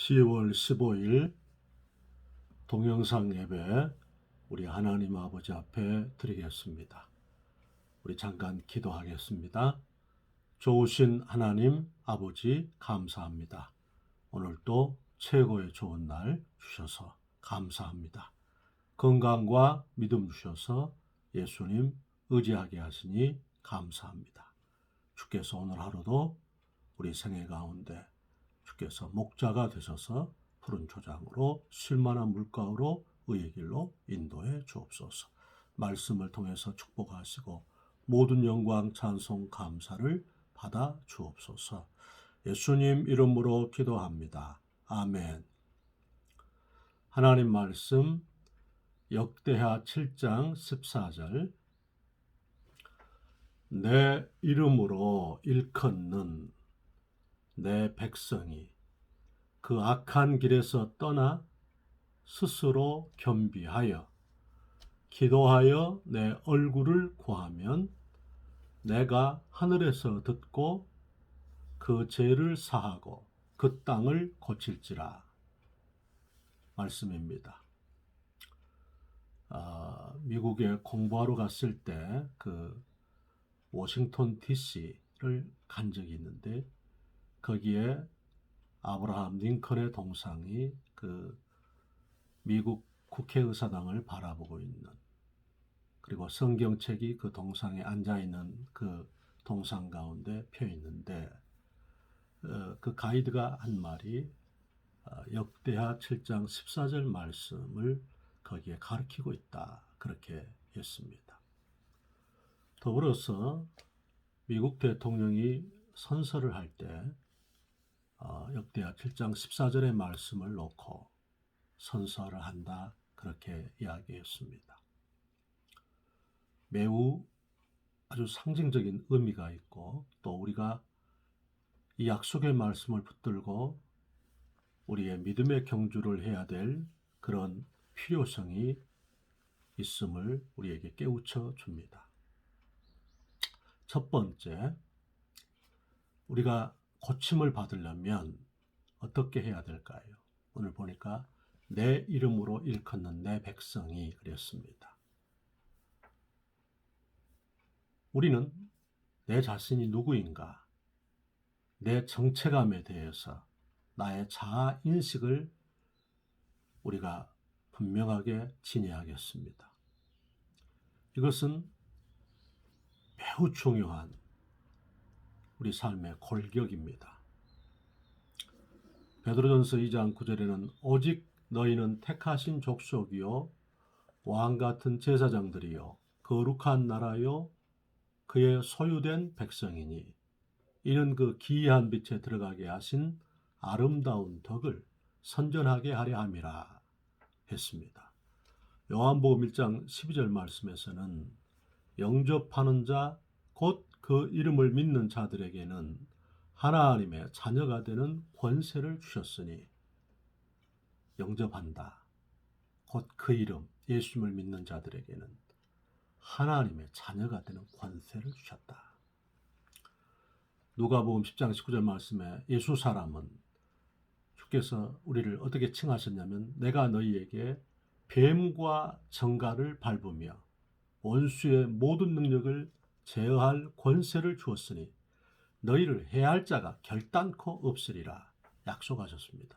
10월 15일 동영상 예배 우리 하나님 아버지 앞에 드리겠습니다. 우리 잠깐 기도하겠습니다. 좋으신 하나님 아버지 감사합니다. 오늘도 최고의 좋은 날 주셔서 감사합니다. 건강과 믿음 주셔서 예수님 의지하게 하시니 감사합니다. 주께서 오늘 하루도 우리 생애 가운데 주께서 목자가 되셔서 푸른 초장으로 쉴만한 물가로 의의 길로 인도해 주옵소서. 말씀을 통해서 축복하시고 모든 영광 찬송 감사를 받아 주옵소서. 예수님 이름으로 기도합니다. 아멘. 하나님 말씀 역대하 7장 14절 내 이름으로 일컫는 내 백성이 그 악한 길에서 떠나 스스로 겸비하여 기도하여 내 얼굴을 구하면 내가 하늘에서 듣고 그 죄를 사하고 그 땅을 고칠지라. 말씀입니다. 미국에 공부하러 갔을 때 그 워싱턴 DC를 간 적이 있는데 거기에 아브라함 링컨의 동상이 그 미국 국회의사당을 바라보고 있는, 그리고 성경책이 그 동상에 앉아있는 그 동상 가운데 펴 있는데 그 가이드가 한 말이 역대하 7장 14절 말씀을 거기에 가르치고 있다, 그렇게 했습니다. 더불어서 미국 대통령이 선서를 할 때 역대하 7장 14절의 말씀을 놓고 선서를 한다, 그렇게 이야기했습니다. 매우 아주 상징적인 의미가 있고 또 우리가 이 약속의 말씀을 붙들고 우리의 믿음의 경주를 해야 될 그런 필요성이 있음을 우리에게 깨우쳐 줍니다. 첫 번째, 우리가 고침을 받으려면 어떻게 해야 될까요? 오늘 보니까 내 이름으로 일컫는 내 백성이 그랬습니다. 우리는 내 자신이 누구인가, 내 정체감에 대해서 나의 자아 인식을 우리가 분명하게 지녀야겠습니다. 이것은 매우 중요한 우리 삶의 골격입니다. 베드로전서 2장 9절에는 오직 너희는 택하신 족속이요 왕같은 제사장들이요 거룩한 나라요 그의 소유된 백성이니 이는 그 기이한 빛에 들어가게 하신 아름다운 덕을 선전하게 하려 함이라 했습니다. 요한복음 1장 12절 말씀에서는 영접하는 자 곧 그 이름을 믿는 자들에게는 하나님의 자녀가 되는 권세를 주셨으니, 영접한다, 곧 그 이름 예수님을 믿는 자들에게는 하나님의 자녀가 되는 권세를 주셨다. 누가복음 10장 19절 말씀에 예수 사람은 주께서 우리를 어떻게 칭하셨냐면 내가 너희에게 뱀과 정갈을 밟으며 원수의 모든 능력을 제어할 권세를 주었으니 너희를 해할 자가 결단코 없으리라 약속하셨습니다.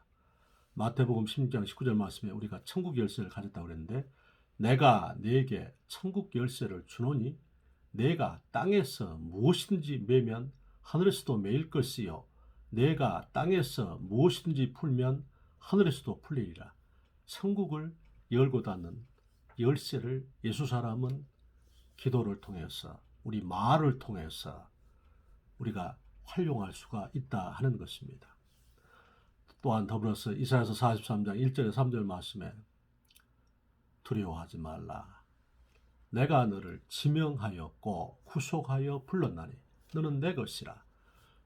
마태복음 16장 19절 말씀에 우리가 천국 열쇠를 가졌다고 그랬는데 내가 네게 천국 열쇠를 주노니 내가 땅에서 무엇이든지 매면 하늘에서도 매일 것이요 내가 땅에서 무엇이든지 풀면 하늘에서도 풀리리라. 천국을 열고 닫는 열쇠를 예수 사람은 기도를 통해서 우리 말을 통해서 우리가 활용할 수가 있다 하는 것입니다. 또한 더불어서 이사야서 43장 1절에 3절 말씀에 두려워하지 말라. 내가 너를 지명하였고 구속하여 불렀나니 너는 내 것이라.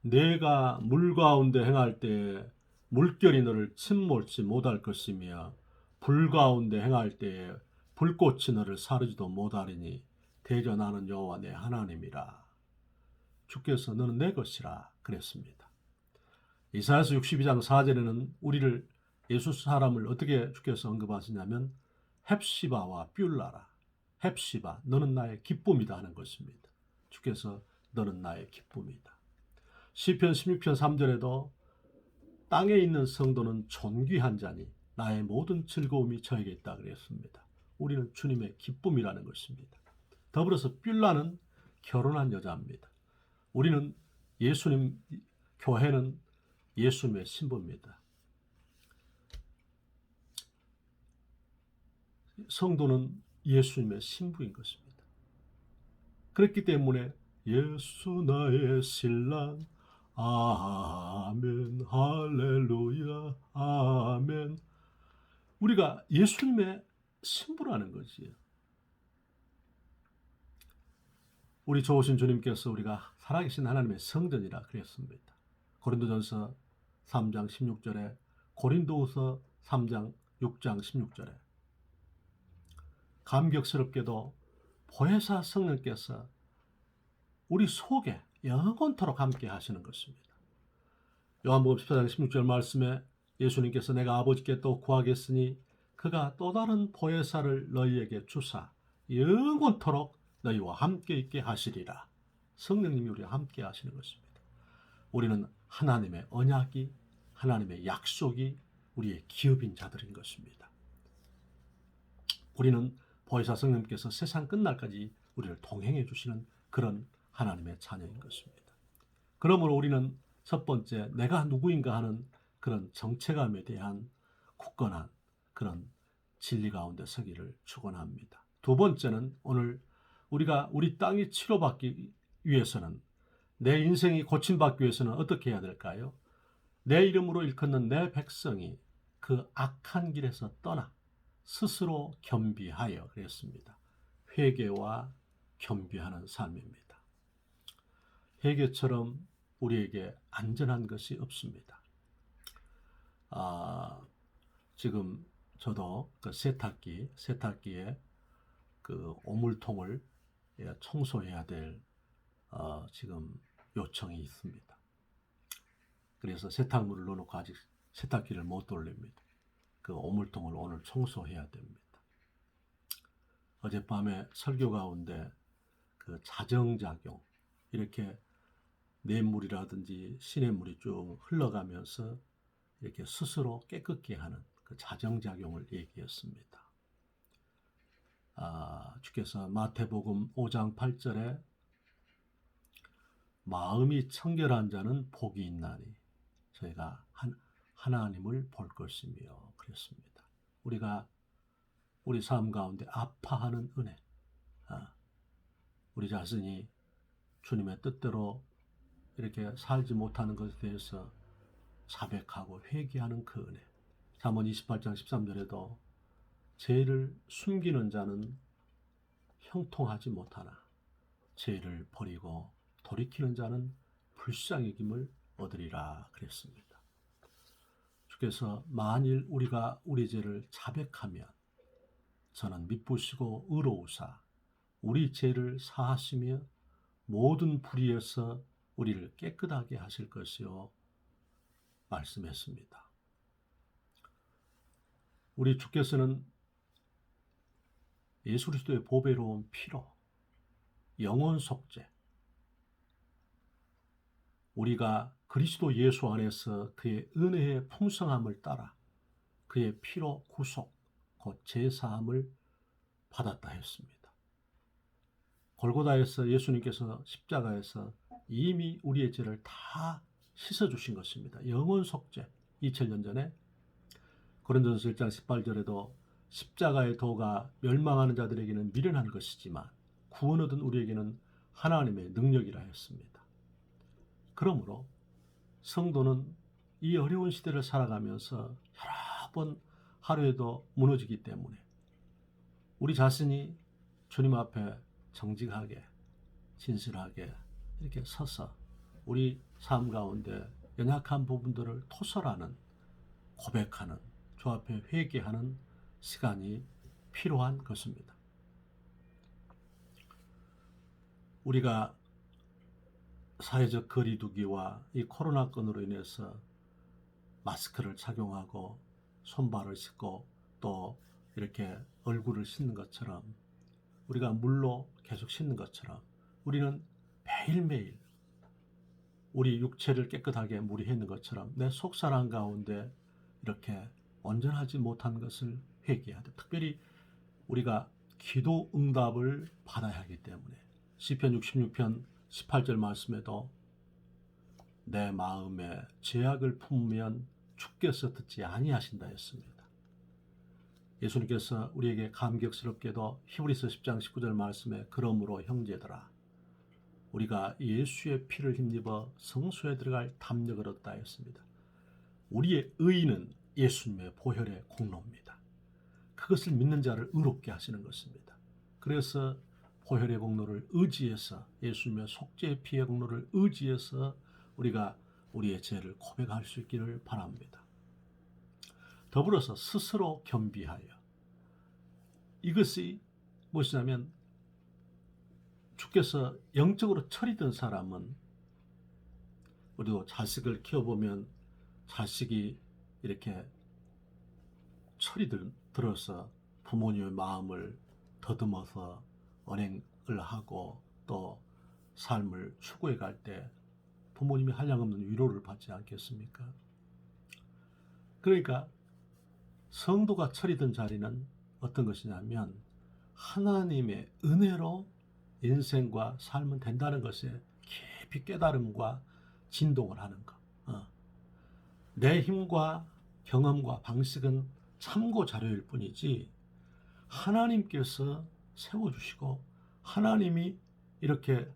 내가 물 가운데 행할 때에 물결이 너를 침몰치 못할 것이며 불 가운데 행할 때에 불꽃이 너를 사르지도 못하리니 대저 나는 여호와 내 하나님이라. 주께서 너는 내 것이라 그랬습니다. 이사야서 62장 4절에는 우리를 예수 사람을 어떻게 주께서 언급하시냐면 헵시바와 뷸라라. 헵시바, 너는 나의 기쁨이다 하는 것입니다. 주께서 너는 나의 기쁨이다. 시편 16편 3절에도 땅에 있는 성도는 존귀한 자니 나의 모든 즐거움이 저에게 있다 그랬습니다. 우리는 주님의 기쁨이라는 것입니다. 더불어서 뷸라는 결혼한 여자입니다. 우리는 예수님, 교회는 예수님의 신부입니다. 성도는 예수님의 신부인 것입니다. 그렇기 때문에 예수 나의 신랑 아멘 할렐루야 아멘, 우리가 예수님의 신부라는 거지요. 우리 좋으신 주님께서 우리가 살아계신 하나님의 성전이라 그랬습니다. 고린도전서 3장 16절에, 고린도후서 3장 6장 16절에 감격스럽게도 보혜사 성령께서 우리 속에 영원토록 함께 하시는 것입니다. 요한복음 14장 16절 말씀에 예수님께서 내가 아버지께 또 구하겠으니 그가 또 다른 보혜사를 너희에게 주사 영원토록 너희와 함께 있게 하시리라. 성령님이 우리와 함께 하시는 것입니다. 우리는 하나님의 언약이, 하나님의 약속이 우리의 기업인 자들인 것입니다. 우리는 보혜사 성령님께서 세상 끝날까지 우리를 동행해 주시는 그런 하나님의 자녀인 것입니다. 그러므로 우리는 첫 번째, 내가 누구인가 하는 그런 정체감에 대한 굳건한 그런 진리 가운데 서기를 축원합니다. 두 번째는 오늘 우리가 우리 땅이 치료받기 위해서는, 내 인생이 고침받기 위해서는 어떻게 해야 될까요? 내 이름으로 일컫는 내 백성이 그 악한 길에서 떠나 스스로 겸비하여 그랬습니다. 회개와 겸비하는 삶입니다. 회개처럼 우리에게 안전한 것이 없습니다. 지금 저도 그 세탁기에 그 오물통을 청소해야 될 지금 요청이 있습니다. 그래서 세탁물을 넣어놓고 아직 세탁기를 못 돌립니다. 그 오물통을 오늘 청소해야 됩니다. 어젯밤에 설교 가운데 그 자정작용, 이렇게 냇물이라든지 시냇물이 쭉 흘러가면서 이렇게 스스로 깨끗게 하는 그 자정작용을 얘기했습니다. 주께서 마태복음 5장 8절에 마음이 청결한 자는 복이 있나니 저희가 하나님을 볼 것이며 그랬습니다. 우리가 우리 삶 가운데 아파하는 은혜, 우리 자신이 주님의 뜻대로 이렇게 살지 못하는 것에 대해서 자백하고 회개하는 그 은혜. 잠언 28장 13절에도 죄를 숨기는 자는 형통하지 못하나 죄를 버리고 돌이키는 자는 불쌍히 여김을 얻으리라 그랬습니다. 주께서 만일 우리가 우리 죄를 자백하면 저는 미쁘시고 의로우사 우리 죄를 사하시며 모든 불의에서 우리를 깨끗하게 하실 것이요 말씀했습니다. 우리 주께서는 예수 그리스도의 보배로운 피로 영혼 속죄, 우리가 그리스도 예수 안에서 그의 은혜의 풍성함을 따라 그의 피로 구속, 곧 제사함을 받았다 했습니다. 골고다에서 예수님께서 십자가에서 이미 우리의 죄를 다 씻어주신 것입니다. 영혼 속죄. 2000년 전에 고린도전서 1장 18절에도 십자가의 도가 멸망하는 자들에게는 미련한 것이지만 구원 얻은 우리에게는 하나님의 능력이라 했습니다. 그러므로 성도는 이 어려운 시대를 살아가면서 여러 번 하루에도 무너지기 때문에 우리 자신이 주님 앞에 정직하게, 진실하게 이렇게 서서 우리 삶 가운데 연약한 부분들을 토설하는, 고백하는, 주 앞에 회개하는 시간이 필요한 것입니다. 우리가 사회적 거리두기와 이 코로나건으로 인해서 마스크를 착용하고 손발을 씻고 또 이렇게 얼굴을 씻는 것처럼, 우리가 물로 계속 씻는 것처럼 우리는 매일매일 우리 육체를 깨끗하게 물이했는 것처럼 내 속사람 가운데 이렇게 온전하지 못한 것을 회개해야 돼. 특별히 우리가 기도 응답을 받아야 하기 때문에 시편 66편 18절 말씀에도 내 마음에 죄악을 품으면 주께서 듣지 아니하신다 했습니다. 예수님께서 우리에게 감격스럽게도 히브리서 10장 19절 말씀에 그러므로 형제들아 우리가 예수의 피를 힘입어 성소에 들어갈 담력을 얻다 했습니다. 우리의 의는 예수님의 보혈의 공로입니다. 그것을 믿는 자를 의롭게 하시는 것입니다. 그래서 보혈의 공로를 의지해서, 예수님의 속죄의 피의 공로를 의지해서 우리가 우리의 죄를 고백할 수 있기를 바랍니다. 더불어서 스스로 겸비하여, 이것이 무엇이냐면 주께서 영적으로 철이든 사람은, 우리도 자식을 키워보면 자식이 이렇게 철이 들어서 부모님의 마음을 더듬어서 언행을 하고 또 삶을 추구해 갈 때 부모님이 한량없는 위로를 받지 않겠습니까? 그러니까 성도가 철이 든 자리는 어떤 것이냐면 하나님의 은혜로 인생과 삶은 된다는 것에 깊이 깨달음과 진동을 하는 것. 내 힘과 경험과 방식은 참고 자료일 뿐이지 하나님께서 세워주시고 하나님이 이렇게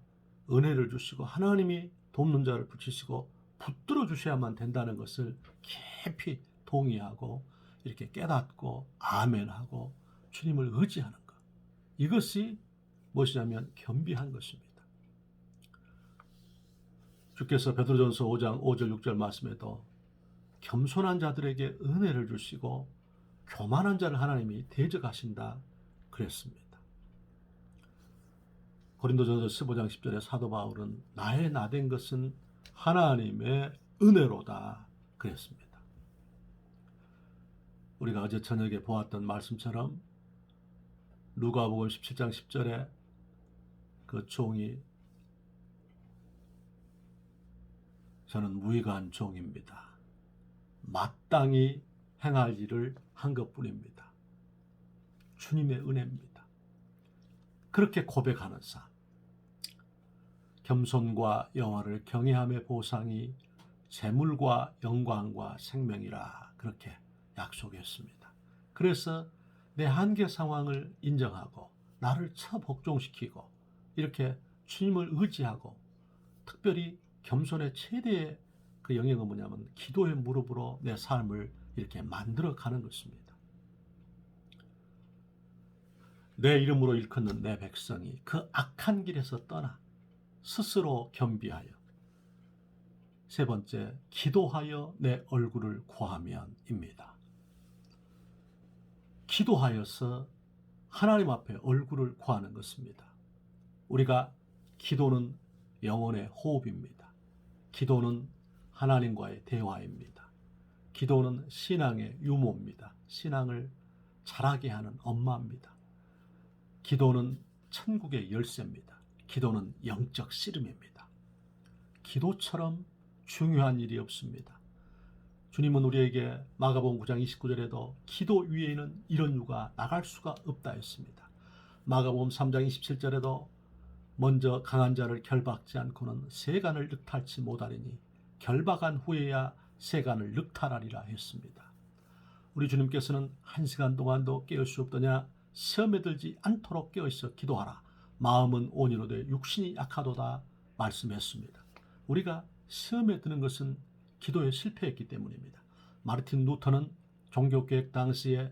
은혜를 주시고 하나님이 돕는 자를 붙이시고 붙들어 주셔야만 된다는 것을 깊이 동의하고 이렇게 깨닫고 아멘하고 주님을 의지하는 것. 이것이 무엇이냐면 겸비한 것입니다. 주께서 베드로전서 5장 5절 6절 말씀에도 겸손한 자들에게 은혜를 주시고 교만한 자를 하나님이 대적하신다 그랬습니다. 고린도전서 15장 10절에 사도 바울은 나의 나된 것은 하나님의 은혜로다 그랬습니다. 우리가 어제 저녁에 보았던 말씀처럼 누가복음 17장 10절에 그 종이 저는 무익한 종입니다. 마땅히 행할 일을 한 것뿐입니다. 주님의 은혜입니다. 그렇게 고백하는 삶. 겸손과 여호와를 경외함의 보상이 재물과 영광과 생명이라 그렇게 약속했습니다. 그래서 내 한계 상황을 인정하고 나를 처복종시키고 이렇게 주님을 의지하고 특별히 겸손의 최대의 그 영역은 뭐냐면 기도의 무릎으로 내 삶을 이렇게 만들어 가는 것입니다. 내 이름으로 일컫는 내 백성이 그 악한 길에서 떠나 스스로 겸비하여, 세 번째, 기도하여 내 얼굴을 구하면입니다. 기도하여서 하나님 앞에 얼굴을 구하는 것입니다. 우리가 기도는 영혼의 호흡입니다. 기도는 하나님과의 대화입니다. 기도는 신앙의 유모입니다. 신앙을 자라게 하는 엄마입니다. 기도는 천국의 열쇠입니다. 기도는 영적 씨름입니다. 기도처럼 중요한 일이 없습니다. 주님은 우리에게 마가복음 9장 29절에도 기도 위에는 이런 유가 나갈 수가 없다 했습니다. 마가복음 3장 27절에도 먼저 강한 자를 결박지 않고는 세간을 늑탈치 못하리니 결박한 후에야 세간을 늑탈하리라 했습니다. 우리 주님께서는 1시간 동안도 깨울 수 없더냐 시험에 들지 않도록 깨어있어 기도하라. 마음은 온유로되 육신이 약하도다 말씀했습니다. 우리가 시험에 드는 것은 기도에 실패했기 때문입니다. 마르틴 루터는 종교개혁 당시에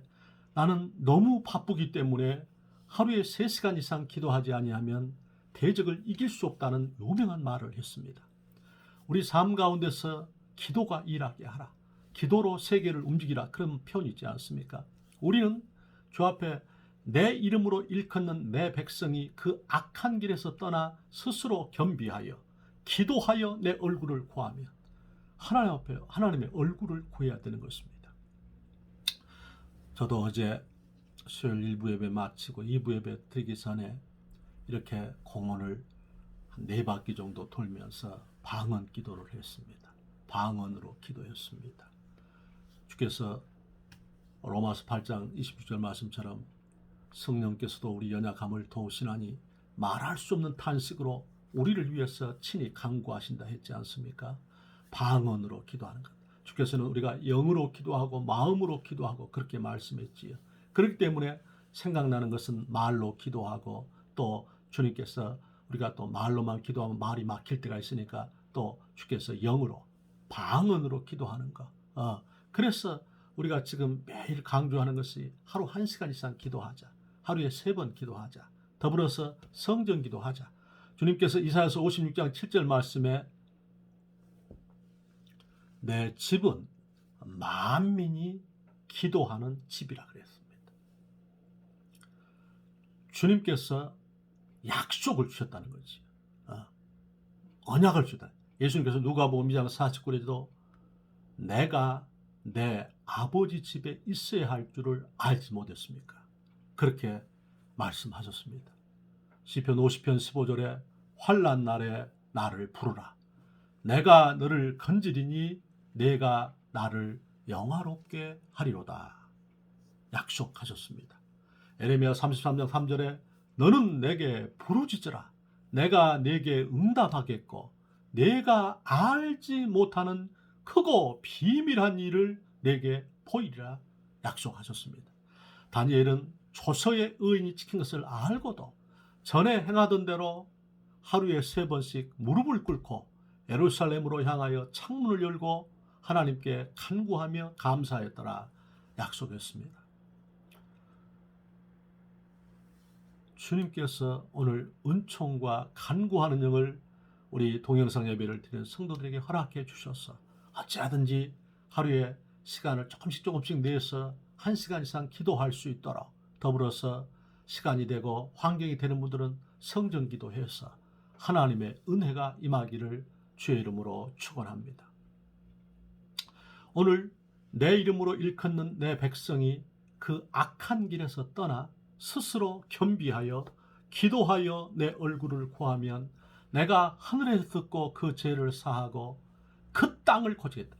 나는 너무 바쁘기 때문에 하루에 3시간 이상 기도하지 아니하면 대적을 이길 수 없다는 유명한 말을 했습니다. 우리 삶 가운데서 기도가 일하게 하라. 기도로 세계를 움직이라. 그런 표현이 있지 않습니까? 우리는 주 앞에 내 이름으로 일컫는 내 백성이 그 악한 길에서 떠나 스스로 겸비하여 기도하여 내 얼굴을 구하며 하나님 앞에 하나님의 얼굴을 구해야 되는 것입니다. 저도 어제 수요일 1부 예배 마치고 2부 예배 드리기 전에 이렇게 공원을 한 4바퀴 정도 돌면서 방언 기도를 했습니다. 방언으로 기도했습니다. 주께서 로마서 8장 26절 말씀처럼 성령께서도 우리 연약함을 도우시나니 말할 수 없는 탄식으로 우리를 위해서 친히 간구하신다 했지 않습니까? 방언으로 기도하는 것. 주께서는 우리가 영으로 기도하고 마음으로 기도하고 그렇게 말씀했지요. 그렇기 때문에 생각나는 것은 말로 기도하고, 또 주님께서 우리가 또 말로만 기도하면 말이 막힐 때가 있으니까 또 주께서 영으로 방언으로 기도하는 것. 그래서 우리가 지금 매일 강조하는 것이 하루 1시간 이상 기도하자. 하루에 3번 기도하자. 더불어서 성전 기도하자. 주님께서 이사야서 56장 7절 말씀에 내 집은 만민이 기도하는 집이라 그랬습니다. 주님께서 약속을 주셨다는 거지. 언약을 주다. 예수님께서 누가복음 2장 49절에도 내가 내 아버지 집에 있어야 할 줄을 알지 못했습니까? 그렇게 말씀하셨습니다. 시편 50편 15절에 환난 날에 나를 부르라. 내가 너를 건지리니 내가 나를 영화롭게 하리로다. 약속하셨습니다. 에레미야 33장 3절에 너는 내게 부르짖으라. 내가 내게 응답하겠고 내가 알지 못하는 크고 비밀한 일을 내게 보이리라 약속하셨습니다. 다니엘은 조서의 의인이 지킨 것을 알고도 전에 행하던 대로 하루에 3번씩 무릎을 꿇고 예루살렘으로 향하여 창문을 열고 하나님께 간구하며 감사했더라 약속했습니다. 주님께서 오늘 은총과 간구하는 영을 우리 동영상 예배를 드리는 성도들에게 허락해 주셔서 어찌하든지 하루에 시간을 조금씩 내서 1시간 이상 기도할 수 있도록, 더불어서 시간이 되고 환경이 되는 분들은 성전 기도해서 하나님의 은혜가 임하기를 주의 이름으로 축원합니다. 오늘 내 이름으로 일컫는 내 백성이 그 악한 길에서 떠나 스스로 겸비하여 기도하여 내 얼굴을 구하면 내가 하늘에서 듣고 그 죄를 사하고 그 땅을 고치겠다.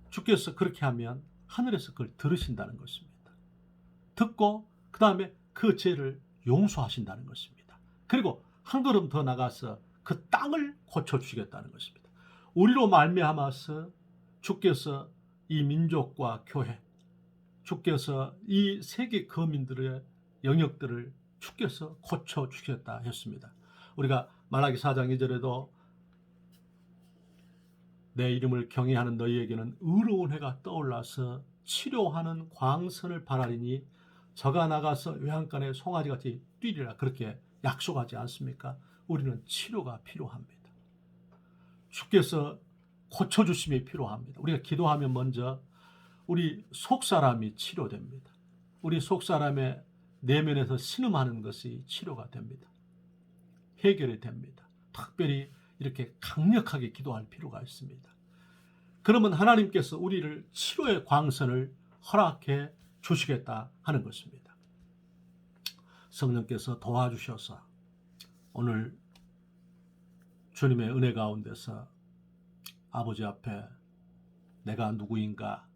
주께서 그렇게 하면 하늘에서 그걸 들으신다는 것입니다. 듣고 그 다음에 그 죄를 용서하신다는 것입니다. 그리고 한 걸음 더 나가서 그 땅을 고쳐주시겠다는 것입니다. 우리로 말미암아서 주께서 이 민족과 교회, 주께서 이 세계 거민들의 영역들을 주께서 고쳐주시겠다 했습니다. 우리가 말라기 4장 2절에도 내 이름을 경외하는 너희에게는 의로운 해가 떠올라서 치료하는 광선을 바라리니 저가 나가서 외양간에 송아지같이 뛰리라 그렇게 약속하지 않습니까? 우리는 치료가 필요합니다. 주께서 고쳐주심이 필요합니다. 우리가 기도하면 먼저 우리 속사람이 치료됩니다. 우리 속사람의 내면에서 신음하는 것이 치료가 됩니다. 해결이 됩니다. 특별히 이렇게 강력하게 기도할 필요가 있습니다. 그러면 하나님께서 우리를 치료의 광선을 허락해 주시겠다 하는 것입니다. 성령께서 도와주셔서 오늘 주님의 은혜 가운데서 아버지 앞에 내가 누구인가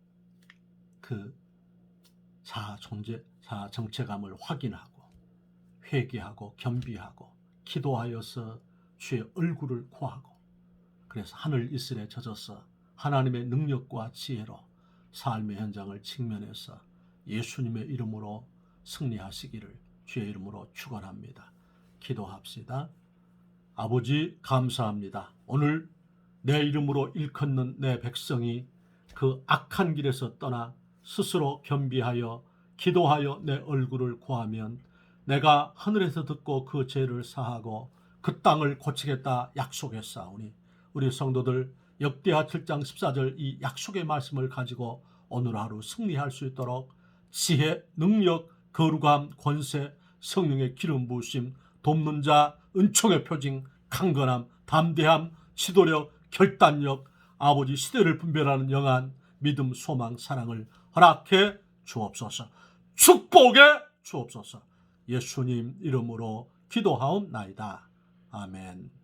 그 자아 정체감을 확인하고 회개하고 겸비하고 기도하여서 주의 얼굴을 구하고, 그래서 하늘 이슬에 젖어서 하나님의 능력과 지혜로 삶의 현장을 직면해서 예수님의 이름으로 승리하시기를 주의 이름으로 축원합니다. 기도합시다. 아버지 감사합니다. 오늘 내 이름으로 일컫는 내 백성이 그 악한 길에서 떠나 스스로 겸비하여 기도하여 내 얼굴을 구하면 내가 하늘에서 듣고 그 죄를 사하고 그 땅을 고치겠다 약속했사오니 우리 성도들 역대하 7장 14절 이 약속의 말씀을 가지고 오늘 하루 승리할 수 있도록 지혜, 능력, 거룩함, 권세, 성령의 기름 부으심, 돕는 자, 은총의 표징, 강건함, 담대함, 지도력, 결단력, 아버지 시대를 분별하는 영안, 믿음, 소망, 사랑을 허락해 주옵소서. 축복해 주옵소서. 예수님 이름으로 기도하옵나이다. 아멘.